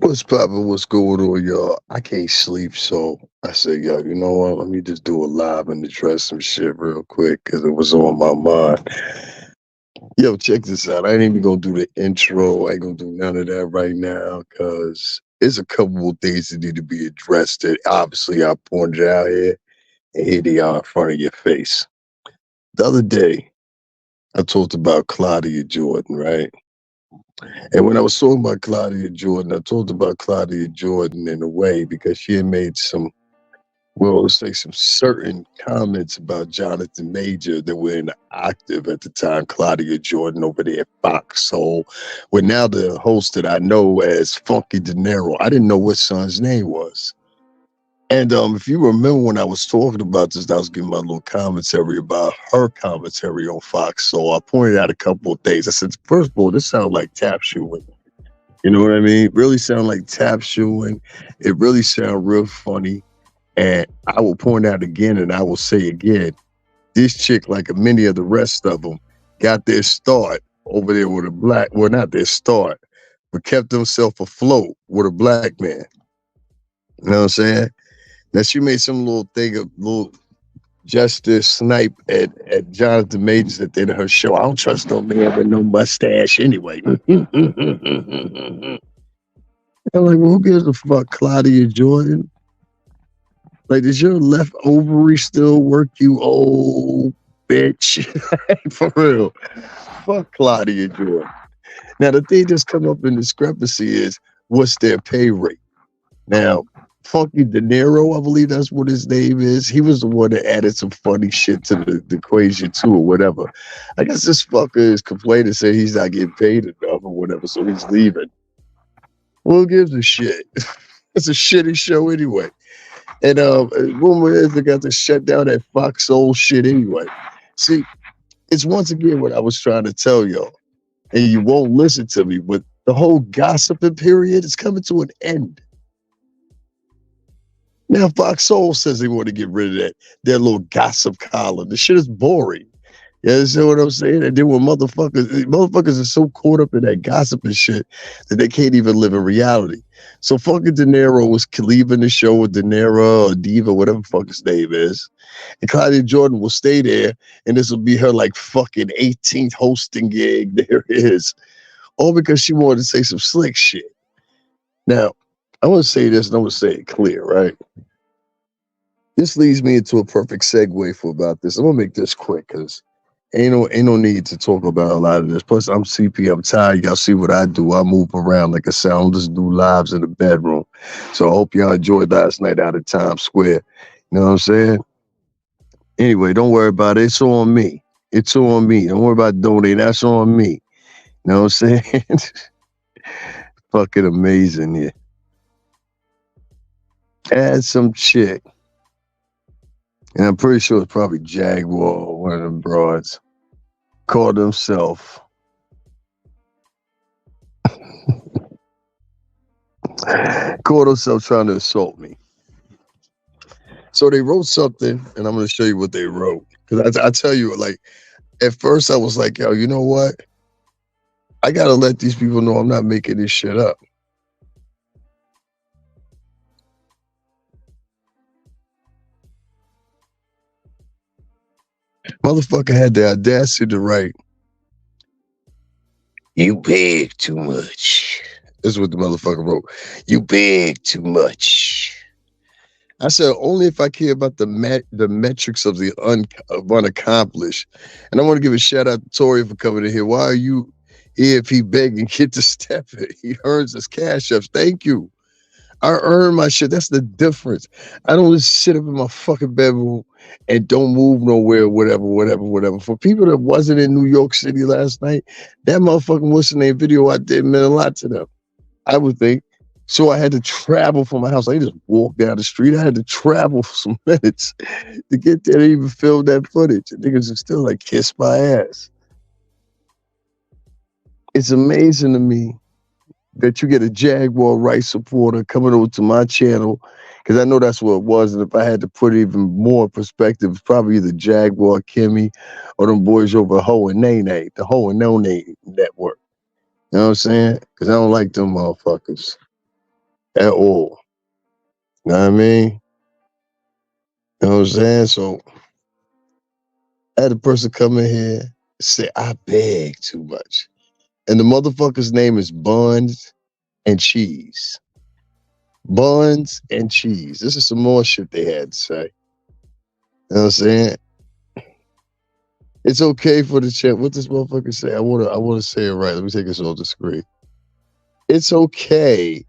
What's poppin'? What's going on, y'all? I can't sleep, so I said, yo, you know what? Let me just do a live and address some shit real quick because it was on my mind. Yo, check this out. I ain't even gonna do the intro. I ain't gonna do none of that right now because there's a couple of things that need to be addressed that obviously I pointed out here, and here they are in front of your face. The other day, I talked about Claudia Jordan, right? And when I was talking about Claudia Jordan, I talked about Claudia Jordan in a way because she had made some, well, let's say some certain comments about Jonathan Major that were in the octave at the time, Claudia Jordan over there at Fox Soul. Well, now the host that I know as Funky De Niro, I didn't know what son's name was. And if you remember when I was talking about this, I was giving my little commentary about her commentary on Fox. So I pointed out a couple of things. I said, first of all, this sounds like tap shoeing. You know what I mean? Really sound like tap shoeing. It really sound real funny. And I will point out again, and I will say again, this chick, like many of the rest of them, got their start over there with a black, well, not their start, but kept themselves afloat with a black man. You know what I'm saying? Now she made some little thing, a little gesture snipe at Jonathan Majors at the end of her show. I don't trust no man with no mustache anyway. I'm like, well, who gives a fuck, Claudia Jordan? Like, does your left ovary still work, you old bitch? For real. Fuck Claudia Jordan. Now, the thing that's come up in discrepancy is what's their pay rate? Now, Funky De Niro, I believe that's what his name is. He was the one that added some funny shit to the equation too, or whatever. I guess this fucker is complaining, saying he's not getting paid enough or whatever, so he's leaving. Well, who gives a shit? It's a shitty show anyway. And rumor is they got to shut down that Fox Soul shit anyway. See, it's once again what I was trying to tell y'all, and you won't listen to me, but the whole gossiping period is coming to an end. Now Fox Soul says they want to get rid of their little gossip column. The shit is boring. You understand what I'm saying? And then when motherfuckers are so caught up in that gossip and shit that they can't even live in reality. So fucking De Niro was leaving the show with De Niro or Diva, whatever the fuck his name is. And Claudia Jordan will stay there, and this will be her like fucking 18th hosting gig. There it is. All because she wanted to say some slick shit. Now, I want to say this and I'm going to say it clear, right? This leads me into a perfect segue for about this. I'm going to make this quick because ain't no need to talk about a lot of this. Plus, I'm CP. I'm tired. Y'all see what I do. I move around like I said. I don't just do lives in the bedroom. So I hope y'all enjoyed last night out of Times Square. You know what I'm saying? Anyway, don't worry about it. It's on me. It's on me. Don't worry about donating. That's on me. You know what I'm saying? Fucking amazing here. Add some chick. And I'm pretty sure it's probably Jaguar, one of them broads, called himself trying to assault me. So they wrote something, and I'm going to show you what they wrote. Because I tell you, like, at first I was like, yo, you know what? I got to let these people know I'm not making this shit up. Motherfucker had the audacity to write, you beg too much. This is what the motherfucker wrote. You beg too much. I said, only if I care about the metrics of the unaccomplished. And I want to give a shout out to Tori for coming in here. Why are you here if he begging? Get to step it. He earns his cash ups. Thank you. I earn my shit. That's the difference. I don't just sit up in my fucking bedroom and don't move nowhere, whatever. For people that wasn't in New York City last night, that motherfucking what's the name video I did meant a lot to them, I would think. So I had to travel from my house. I didn't just walk down the street. I had to travel for some minutes to get there to even film that footage. And niggas are still like, kiss my ass. It's amazing to me that you get a Jaguar Wright supporter coming over to my channel, because I know that's what it was. And if I had to put even more perspective, it's probably either Jaguar, Kimmy, or them boys over Ho and Nene, the Ho and No Name network. You know what I'm saying? Because I don't like them motherfuckers. at all. You know what I mean? You know what I'm saying? So I had a person come in here say I beg too much. And the motherfucker's name is Buns and Cheese. Buns and Cheese. This is some more shit they had to say. You know what I'm saying? It's okay for the chat. What this motherfucker say? I wanna say it right. Let me take this off the screen. It's okay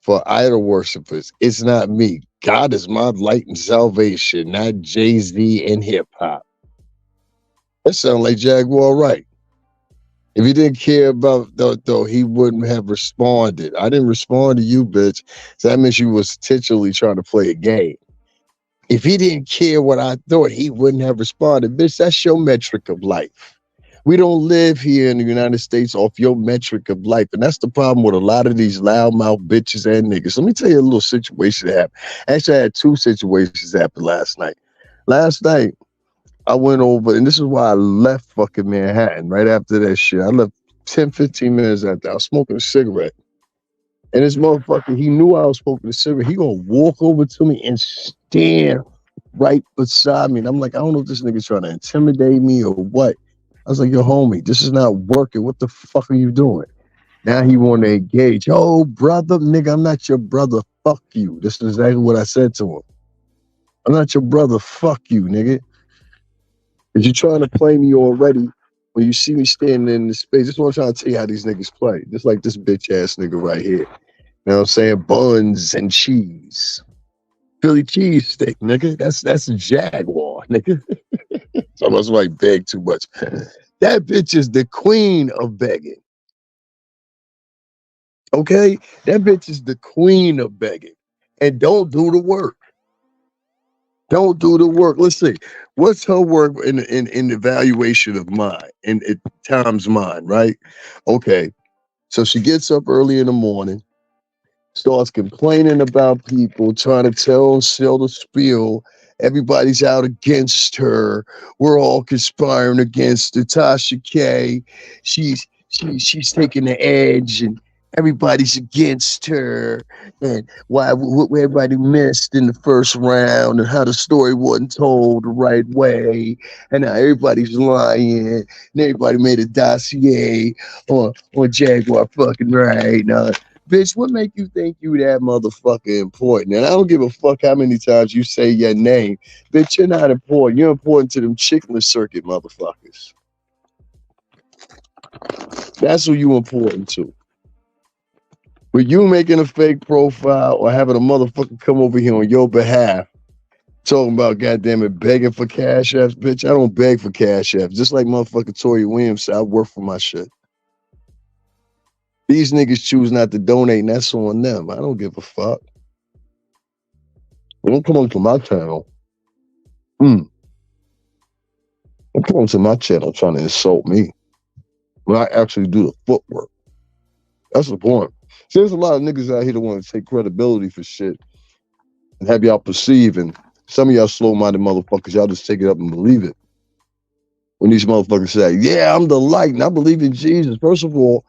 for idol worshippers. It's not me. God is my light and salvation, not Jay-Z and hip hop. That sounds like Jaguar Wright. If he didn't care about though, he wouldn't have responded. I didn't respond to you, bitch. So that means you was intentionally trying to play a game. If he didn't care what I thought, he wouldn't have responded. Bitch, that's your metric of life. We don't live here in the United States off your metric of life. And that's the problem with a lot of these loudmouth bitches and niggas. Let me tell you a little situation that happened. Actually, I had two situations happen last night. Last night, I went over, and this is why I left fucking Manhattan right after that shit. I left 10, 15 minutes after. I was smoking a cigarette. And this motherfucker, he knew I was smoking a cigarette. He gonna walk over to me and stand right beside me. And I'm like, I don't know if this nigga's trying to intimidate me or what. I was like, yo, homie, this is not working. What the fuck are you doing? Now he want to engage. Oh, brother, nigga, I'm not your brother. Fuck you. This is exactly what I said to him. I'm not your brother. Fuck you, nigga. Because you're trying to play me already when you see me standing in the space. This is what I'm trying to tell you how these niggas play. Just like this bitch ass nigga right here. You know what I'm saying? Buns and cheese. Philly cheese steak, nigga. That's a Jaguar, nigga. So that's why I beg too much. That bitch is the queen of begging. Okay? That bitch is the queen of begging. And don't do the work. Don't do the work. Let's see. What's her work in the evaluation of mine, in times mine, right? Okay. So she gets up early in the morning, starts complaining about people, trying to sell the spiel. Everybody's out against her. We're all conspiring against her. Tasha K, she's taking the edge, and everybody's against her. And what everybody missed in the first round, and how the story wasn't told the right way, and how everybody's lying, and everybody made a dossier on Jaguar fucking right. Bitch, what make you think you that motherfucker important? And I don't give a fuck how many times you say your name. Bitch, you're not important. You're important to them chicken circuit motherfuckers. That's who you important to. With you making a fake profile or having a motherfucker come over here on your behalf, talking about goddamn it, begging for cash apps, bitch, I don't beg for cash apps. Just like motherfucker Tory Williams said, I work for my shit. These niggas choose not to donate, and that's on them. I don't give a fuck. Don't come onto my channel. Don't come onto my channel trying to insult me when I actually do the footwork. That's the point. See, there's a lot of niggas out here that want to take credibility for shit and have y'all perceive, and some of y'all slow-minded motherfuckers, y'all just take it up and believe it. When these motherfuckers say, yeah, I'm the light and I believe in Jesus. First of all,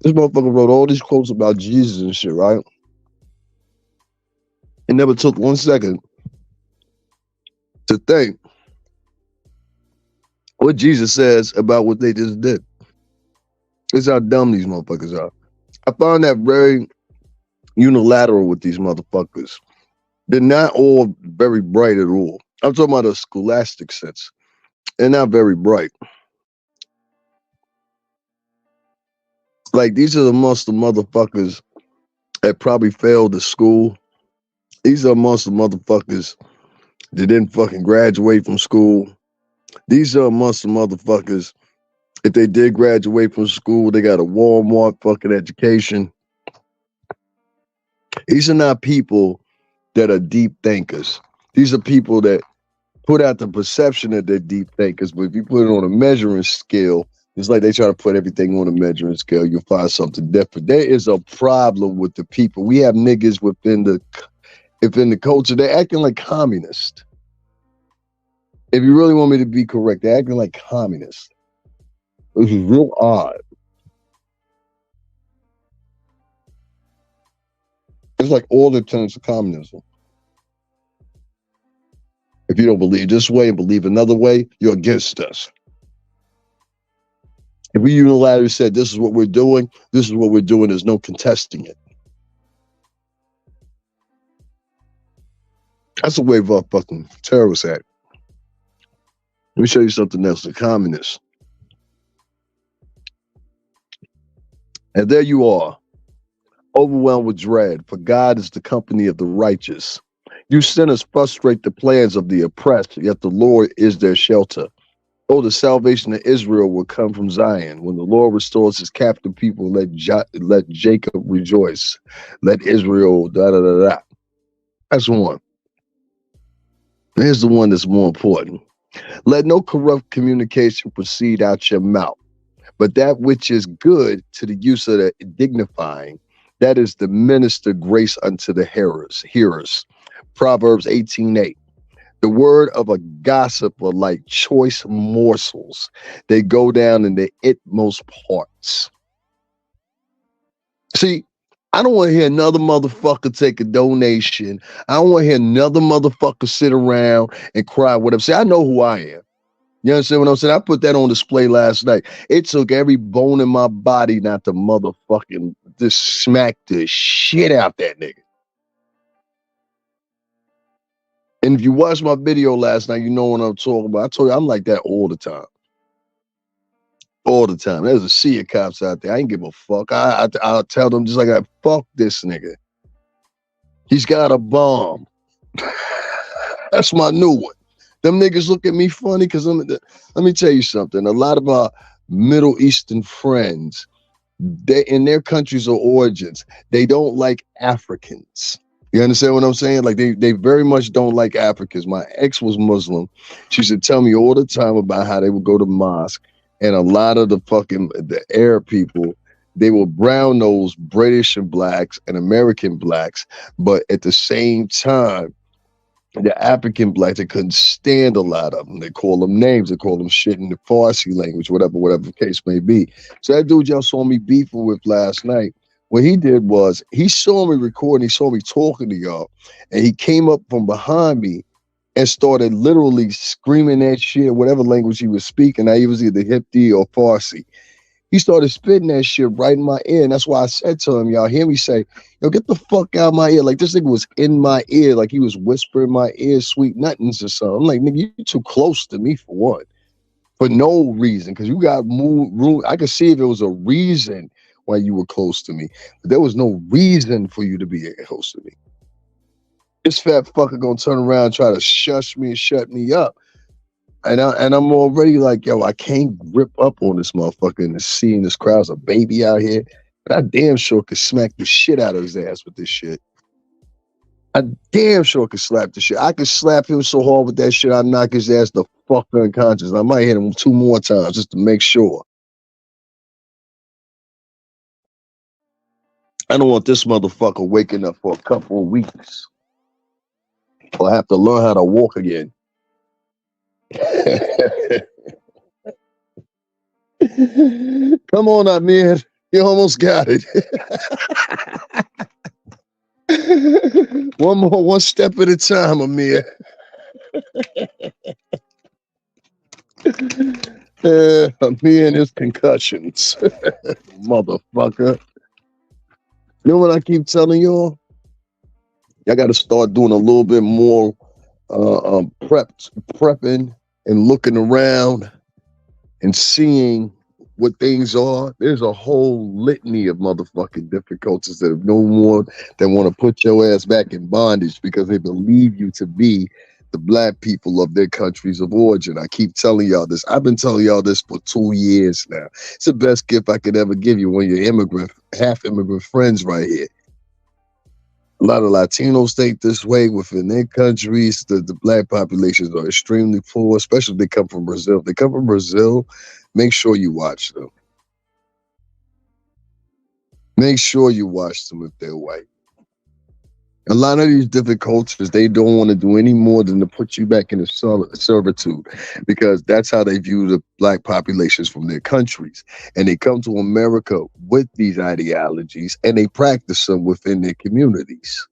this motherfucker wrote all these quotes about Jesus and shit, right? It never took 1 second to think what Jesus says about what they just did. It's how dumb these motherfuckers are. I find that very unilateral with these motherfuckers. They're not all very bright at all. I'm talking about a scholastic sense. They're not very bright. Like, these are amongst the motherfuckers that probably failed the school. These are amongst the motherfuckers that didn't fucking graduate from school. These are amongst the motherfuckers, if they did graduate from school, they got a Walmart fucking education. These are not people that are deep thinkers. These are people that put out the perception that they're deep thinkers, but if you put it on a measuring scale, it's like they try to put everything on a measuring scale, you'll find something different. There is a problem with the people. We have niggas within the culture, they're acting like communists. If you really want me to be correct, they're acting like communists. This is real odd. It's like all the tenets of communism. If you don't believe this way and believe another way, you're against us. If we unilaterally said this is what we're doing, this is what we're doing, there's no contesting it. That's the way of our fucking terrorist act. Let me show you something else. The communists. And there you are, overwhelmed with dread, for God is the company of the righteous. You sinners frustrate the plans of the oppressed, yet the Lord is their shelter. Oh, the salvation of Israel will come from Zion. When the Lord restores his captive people, let Jacob rejoice. Let Israel, da-da-da-da. That's one. Here's the one that's more important. Let no corrupt communication proceed out your mouth, but that which is good to the use of the dignifying, that is the minister grace unto the hearers. Proverbs 18:8. The word of a gossip are like choice morsels. They go down in the inmost parts. See, I don't want to hear another motherfucker take a donation. I don't want to hear another motherfucker sit around and cry, whatever. See, I know who I am. You understand what I'm saying? I put that on display last night. It took every bone in my body not to motherfucking just smack the shit out that nigga. And if you watched my video last night, you know what I'm talking about. I told you I'm like that all the time. All the time. There's a sea of cops out there. I ain't give a fuck. I'll tell them just like that, fuck this nigga. He's got a bomb. That's my new one. Them niggas look at me funny because let me tell you something. A lot of our Middle Eastern friends, they in their countries of origins, they don't like Africans. You understand what I'm saying? Like they very much don't like Africans. My ex was Muslim. She used to tell me all the time about how they would go to mosque, and a lot of the Arab people, they were brown-nosed British and blacks and American blacks, but at the same time, the African blacks, they couldn't stand a lot of them. They call them names. They call them shit in the Farsi language, whatever the case may be. So that dude y'all saw me beefing with last night, what he did was he saw me recording, he saw me talking to y'all, and he came up from behind me and started literally screaming that shit, whatever language he was speaking. He was either Hindi or Farsi. He started spitting that shit right in my ear. And that's why I said to him, y'all hear me say, yo, get the fuck out of my ear. Like this nigga was in my ear, like he was whispering my ear sweet nothings or something. I'm like, nigga, you too close to me for what? For no reason. Because you got moved. I could see if it was a reason why you were close to me. But there was no reason for you to be close to me. This fat fucker gonna turn around and try to shush me and shut me up. And I'm already like, yo, I can't grip up on this motherfucker and seeing this crowd's a baby out here. But I damn sure could smack the shit out of his ass with this shit. I damn sure could slap the shit. I could slap him so hard with that shit, I'd knock his ass the fuck unconscious. I might hit him 2 more times just to make sure. I don't want this motherfucker waking up for a couple of weeks. Or have to learn how to walk again. Come on, Amir. You almost got it. One step at a time, Amir. Amir and his concussions. Motherfucker. You know what I keep telling y'all? Y'all got to start doing a little bit more prepping and looking around and seeing what things are. There's a whole litany of motherfucking difficulties that have no more than want to put your ass back in bondage because they believe you to be the black people of their countries of origin. I keep telling y'all this. I've been telling y'all this for 2 years now. It's the best gift I could ever give you when you're half immigrant friends right here. A lot of Latinos think this way within their countries. The black populations are extremely poor, especially if they come from Brazil. If they come from Brazil, make sure you watch them. Make sure you watch them if they're white. A lot of these different cultures, they don't want to do any more than to put you back into servitude, because that's how they view the black populations from their countries. And they come to America with these ideologies and they practice them within their communities.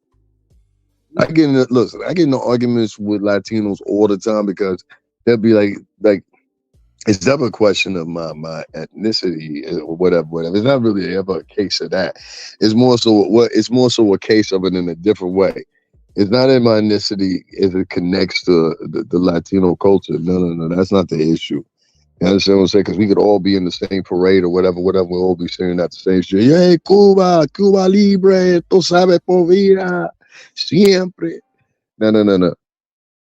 I get into arguments with Latinos all the time because they'll be like, it's never a question of my ethnicity or whatever. It's not really ever a case of that. It's more so a case of it in a different way. It's not in my ethnicity if it connects to the Latino culture. No. That's not the issue. You understand what I'm saying? Because we could all be in the same parade or whatever. We'll all be singing at the same shit. Hey, Cuba, Cuba Libre, tú sabes por vida, siempre. No.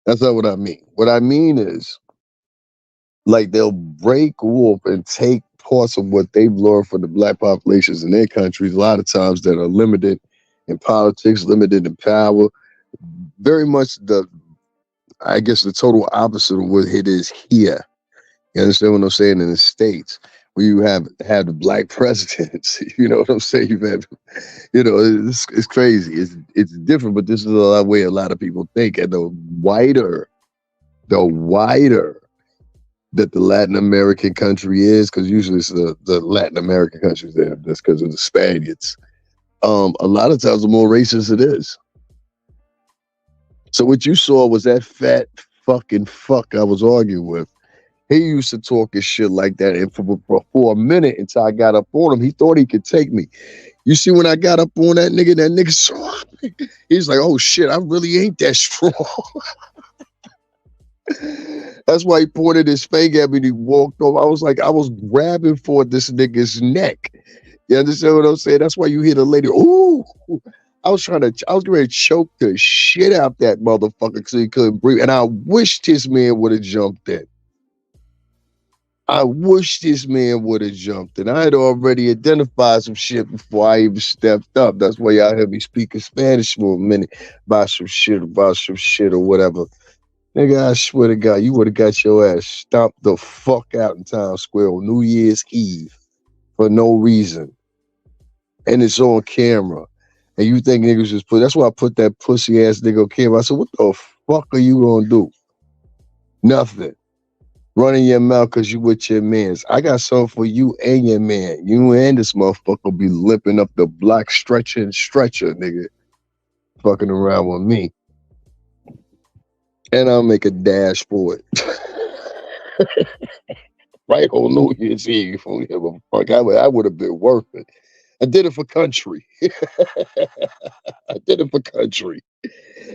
That's not what I mean. What I mean is, like, they'll break off and take parts of what they've learned from the black populations in their countries, a lot of times that are limited in politics, limited in power. Very much I guess the total opposite of what it is here. You understand what I'm saying? In the States, where you have the black presidents, you know what I'm saying? You've had, it's crazy. It's different, but this is the way a lot of people think. And the wider that the Latin American country is, because usually it's the Latin American countries there, that's because of the Spaniards. A lot of times the more racist it is. So what you saw was that fat fucking fuck I was arguing with. He used to talk his shit like that, and for a minute until I got up on him, he thought he could take me. You see, when I got up on that nigga saw me. He's like, oh shit, I really ain't that strong. That's why he pointed his finger at me and he walked off. I was grabbing for this nigga's neck. You understand what I'm saying? That's why you hear the lady, ooh. I was ready to choke the shit out that motherfucker because he couldn't breathe. And I wished this man would have jumped in. I had already identified some shit before I even stepped up. That's why y'all heard me speaking Spanish for a minute about some shit or whatever. Nigga, I swear to God, you would have got your ass stomped the fuck out in Times Square on New Year's Eve for no reason. And it's on camera. And you think niggas just that's why I put that pussy ass nigga on camera. I said, what the fuck are you gonna do? Nothing. Running your mouth because you with your mans. I got something for you and your man. You and this motherfucker be limping up the block stretcher, nigga. Fucking around with me. And I'll make a dash for it. Right on New Year's Eve. Fuck, I would have been worth it. I did it for country.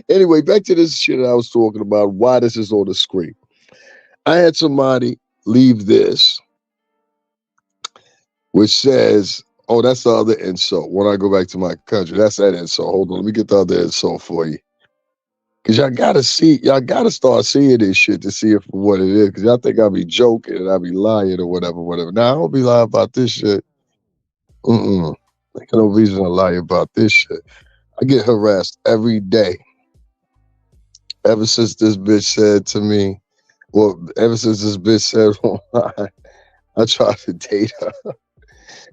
Anyway, back to this shit I was talking about, why this is on the screen. I had somebody leave this, which says, oh, that's the other insult. When I go back to my country, that's that insult. Hold on, let me get the other insult for you. Because y'all gotta start seeing this shit to see it for what it is. Because y'all think I'll be joking and I'll be lying or whatever. Now, I don't be lying about this shit. Ain't no reason to lie about this shit. I get harassed every day. Ever since this bitch said to me, ever since this bitch said online, I tried to date her.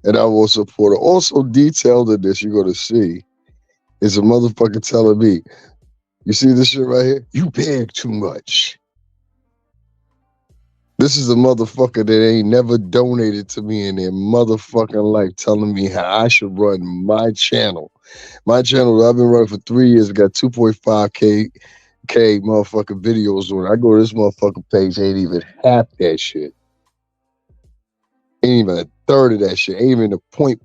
And I will support her. Also detailed in this, you're going to see, is a motherfucker telling me, you see this shit right here? You beg too much. This is a motherfucker that ain't never donated to me in their motherfucking life, telling me how I should run my channel. My channel that I've been running for 3 years, I got 2.5K motherfucking videos on it. I go to this motherfucking page, ain't even half that shit. Ain't even a third of that shit. Ain't even a point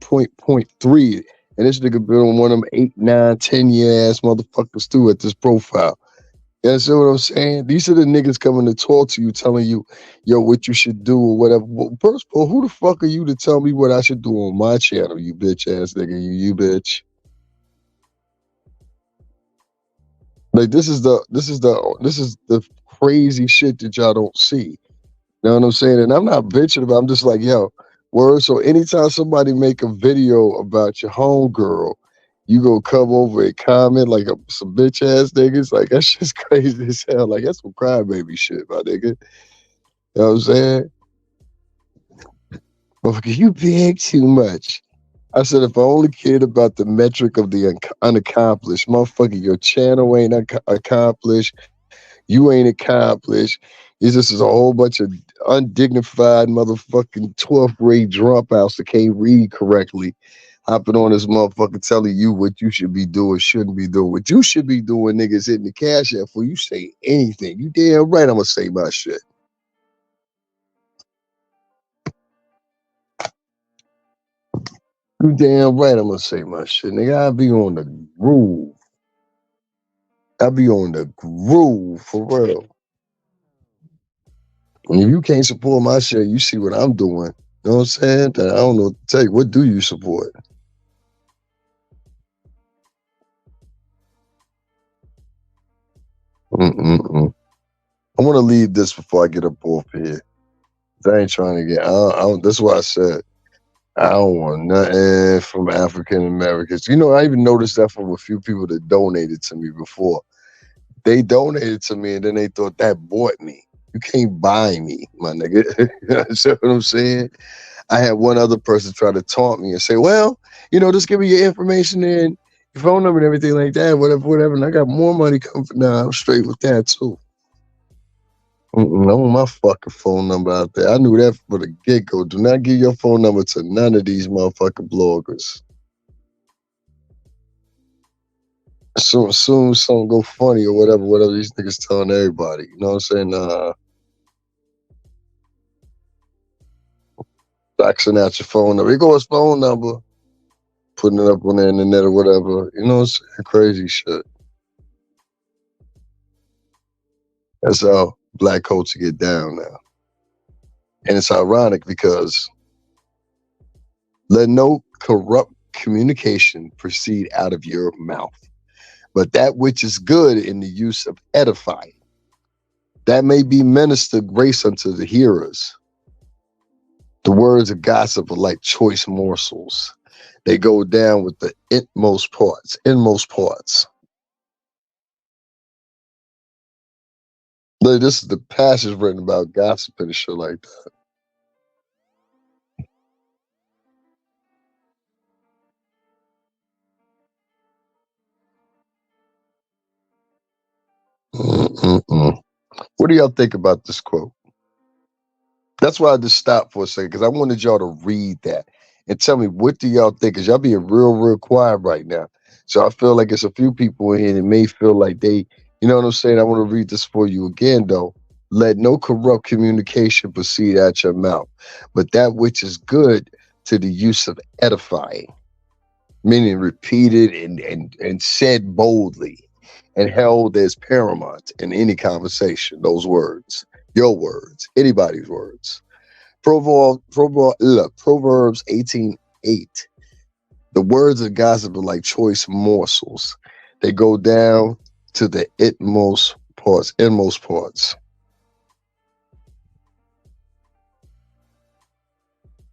3. And this nigga been on one of them 8, 9, 10 year ass motherfuckers too at this profile. You understand what I'm saying? These are the niggas coming to talk to you, telling you, yo, what you should do or whatever. Well, first of all, who the fuck are you to tell me what I should do on my channel, you bitch ass nigga, you bitch. Like this is the crazy shit that y'all don't see. You know what I'm saying? And I'm not bitching about it. I'm just like, yo, word. So anytime somebody make a video about your homegirl, you go come over and comment like some bitch ass niggas. Like, that's just crazy as hell. Like, that's some crybaby shit, my nigga. You know what I'm saying? Motherfucker, you beg too much. I said, if I only cared about the metric of the unaccomplished, motherfucker, your channel ain't accomplished. You ain't accomplished. It's just a whole bunch of undignified motherfucking 12th grade dropouts that can't read correctly hopping on this motherfucker telling you what you should be doing, shouldn't be doing. What you should be doing, niggas hitting the cash app for you say anything. You damn right I'm gonna say my shit. You damn right I'm gonna say my shit. Nigga, I be on the groove. I be on the groove for real. And if you can't support my shit, you see what I'm doing. You know what I'm saying? Then I don't know what to tell you. What do you support? Mm-mm-mm. I want to leave this before I get up off here. I ain't trying to get. That's why I said I don't want nothing from African Americans. You know, I even noticed that from a few people that donated to me before. They donated to me and then they thought that bought me. You can't buy me, my nigga. You see what I'm saying? I had one other person try to taunt me and say, well, you know, just give me your information and your phone number and everything like that, whatever, whatever. And I got more money coming from now. I'm straight with that too. I want my fucking phone number out there. I knew that for the get-go. Do not give your phone number to none of these motherfucking bloggers. Soon something go funny or whatever these niggas telling everybody. You know what I'm saying? Faxing out your phone number. Here goes his phone number. Putting it up on the internet or whatever. You know what I'm saying? Crazy shit. That's how black culture get down now. And it's ironic because let no corrupt communication proceed out of your mouth, but that which is good in the use of edifying, that may be minister grace unto the hearers. The words of gossip are like choice morsels. They go down with the inmost parts. Like, this is the passage written about gossip and shit like that. Mm-mm-mm. What do y'all think about this quote? That's why I just stopped for a second, because I wanted y'all to read that and tell me, what do y'all think? Because y'all being real quiet right now. So I feel like it's a few people in here that may feel like they, you know what I'm saying? I want to read this for you again, though. Let no corrupt communication proceed out your mouth, but that which is good to the use of edifying, meaning repeated and said boldly and held as paramount in any conversation. Those words, your words, anybody's words. Proverbs 18:8. The words of gossip are like choice morsels. They go down to the inmost parts.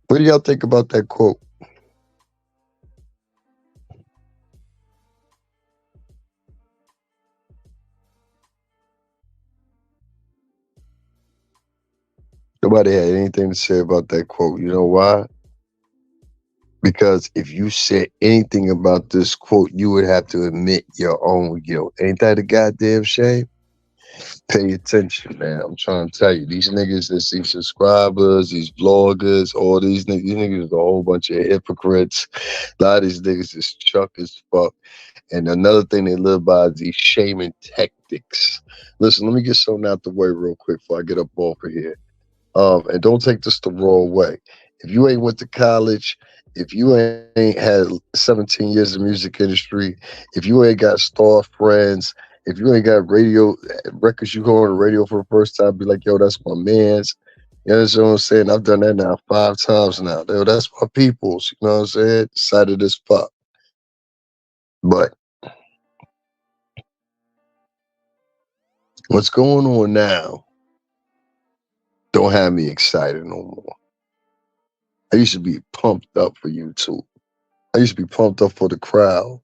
What do y'all think about that quote? Nobody had anything to say about that quote. You know why? Because if you said anything about this quote, you would have to admit your own guilt. Ain't that a goddamn shame? Pay attention, man. I'm trying to tell you, these niggas, these subscribers, these vloggers, all these niggas are a whole bunch of hypocrites. A lot of these niggas is chuck as fuck. And another thing they live by is these shaming tactics. Listen, let me get something out the way real quick before I get up off of here. And don't take this the wrong way. If you ain't went to college, if you ain't had 17 years of music industry, if you ain't got star friends, if you ain't got radio records, you go on the radio for the first time, be like, yo, that's my man's. You understand what I'm saying? I've done that now 5 times now. Yo, that's my people's. You know what I'm saying? Excited as fuck. But what's going on now don't have me excited no more. I used to be pumped up for YouTube. I used to be pumped up for the crowd.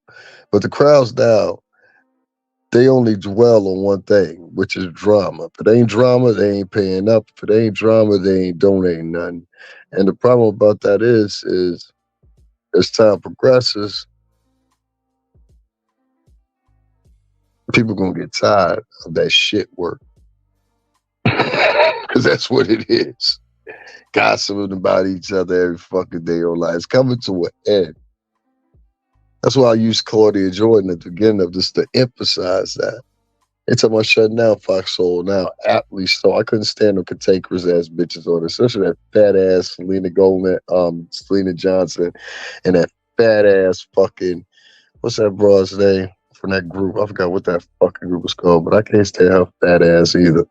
But the crowds now, they only dwell on one thing, which is drama. If it ain't drama, they ain't paying up. If it ain't drama, they ain't donating nothing. And the problem about that is as time progresses, people gonna get tired of that shit work. Because that's what it is. Gossiping about each other every fucking day of life. It's coming to an end. That's why I used Claudia Jordan at the beginning of this to emphasize that. It's about shutting down Foxhole now, aptly so. I couldn't stand them cantankerous ass bitches on it, especially that fat ass Selena Johnson, and that fat ass fucking, what's that broad's name from that group? I forgot what that fucking group was called, but I can't stand her fat ass either.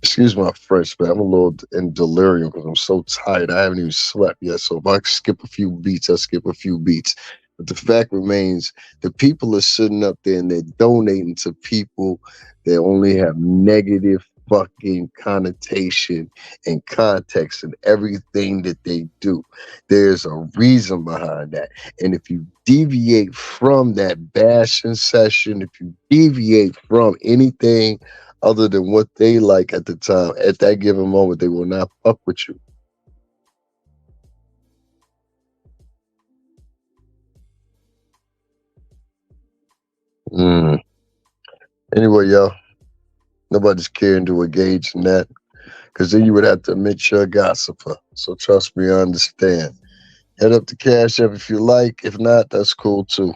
Excuse my French, but I'm a little in delirium because I'm so tired. I haven't even slept yet. So if I skip a few beats, I skip a few beats. But the fact remains, the people are sitting up there and they're donating to people that only have negative fucking connotation and context in everything that they do. There's a reason behind that. And if you deviate from that bashing session, if you deviate from anything other than what they like at the time, at that given moment, they will not fuck with you. Mm. Anyway, y'all, nobody's caring to engage in that because then you would have to admit you're a gossiper. So trust me, I understand. Head up to Cash App if you like. If not, that's cool too.